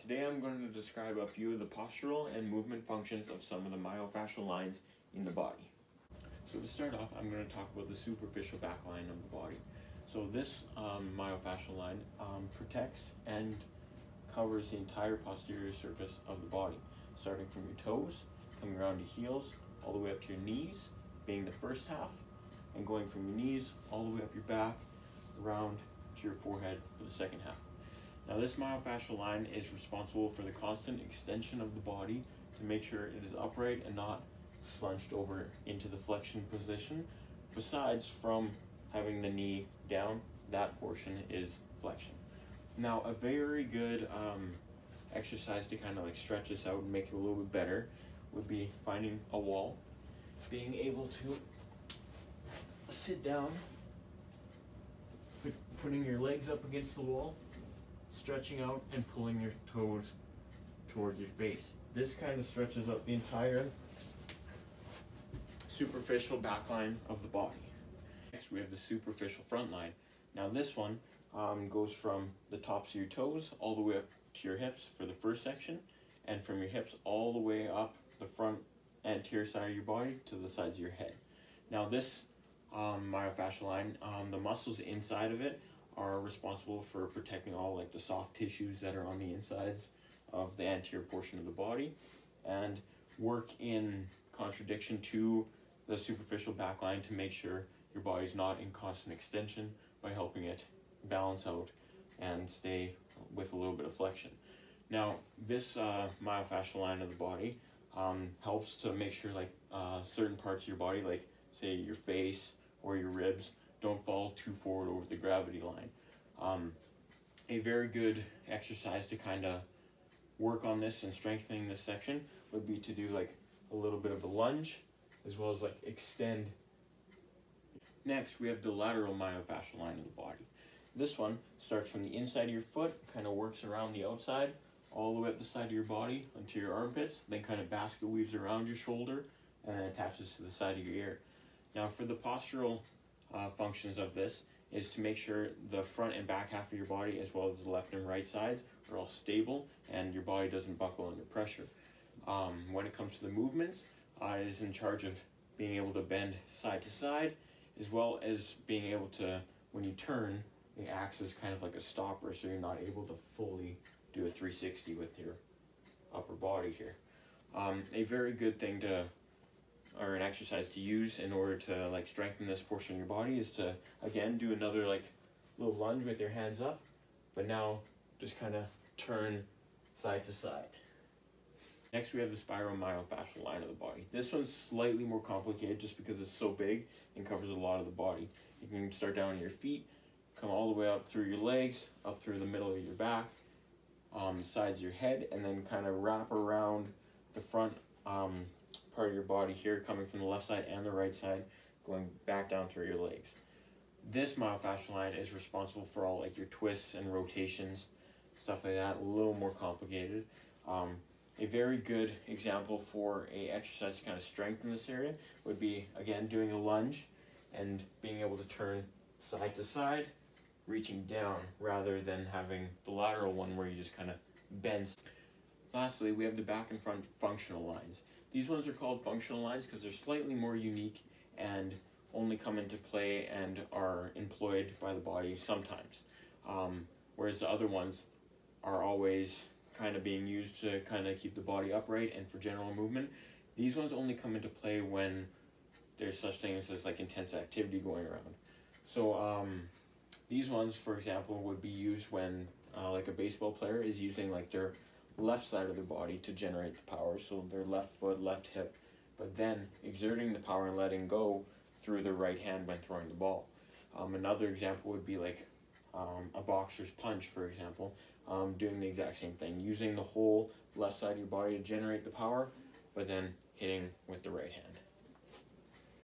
Today I'm going to describe a few of the postural and movement functions of some of the myofascial lines in the body. So to start off, I'm going to talk about the superficial back line of the body. So this myofascial line protects and covers the entire posterior surface of the body, starting from your toes, coming around your heels, all the way up to your knees, being the first half, and going from your knees all the way up your back, around to your forehead for the second half. Now this myofascial line is responsible for the constant extension of the body to make sure it is upright and not slunched over into the flexion position. Besides from having the knee down, that portion is flexion. Now a very good exercise to kind of like stretch this out and make it a little bit better would be finding a wall, being able to sit down, putting your legs up against the wall, stretching out and pulling your toes towards your face. This kind of stretches up the entire superficial back line of the body. Next we have the superficial front line. Now this one goes from the tops of your toes all the way up to your hips for the first section, and from your hips all the way up the front anterior side of your body to the sides of your head. Now this myofascial line, the muscles inside of it are responsible for protecting all like the soft tissues that are on the insides of the anterior portion of the body, and work in contradiction to the superficial back line to make sure your body's not in constant extension by helping it balance out and stay with a little bit of flexion. Now this myofascial line of the body helps to make sure like certain parts of your body, like say your face or your ribs, don't fall too forward over the gravity line. A very good exercise to kind of work on this and strengthening this section would be to do like a little bit of a lunge, as well as like extend. Next we have the lateral myofascial line of the body. This one starts from the inside of your foot, kind of works around the outside, all the way up the side of your body onto your armpits, then kind of basket weaves around your shoulder and then attaches to the side of your ear. Now for the postural functions of this is to make sure the front and back half of your body, as well as the left and right sides, are all stable and your body doesn't buckle under pressure. When it comes to the movements, it is in charge of being able to bend side to side, as well as being able to, when you turn, it acts as kind of like a stopper, so you're not able to fully do a 360 with your upper body here. A very good thing to, or an exercise to use in order to like strengthen this portion of your body is to again do another like little lunge with your hands up, but now just kind of turn side to side. Next we have the spiral myofascial line of the body. This one's slightly more complicated just because it's so big and covers a lot of the body. You can start down on your feet, come all the way up through your legs, up through the middle of your back, the sides of your head, and then kind of wrap around the front part of your body here, coming from the left side and the right side, going back down through your legs. This myofascial line is responsible for all like your twists and rotations, stuff like that, a little more complicated. A very good example for a exercise to kind of strengthen this area would be, again, doing a lunge and being able to turn side to side, reaching down, rather than having the lateral one where you just kind of bend. Lastly, we have the back and front functional lines. These ones are called functional lines because they're slightly more unique and only come into play and are employed by the body sometimes. Whereas the other ones are always kind of being used to kind of keep the body upright and for general movement. These ones only come into play when there's such things as like intense activity going around. So these ones, for example, would be used when like a baseball player is using like their left side of their body to generate the power, so their left foot, left hip, but then exerting the power and letting go through their right hand when throwing the ball. Another example would be like a boxer's punch, for example, doing the exact same thing, using the whole left side of your body to generate the power, but then hitting with the right hand.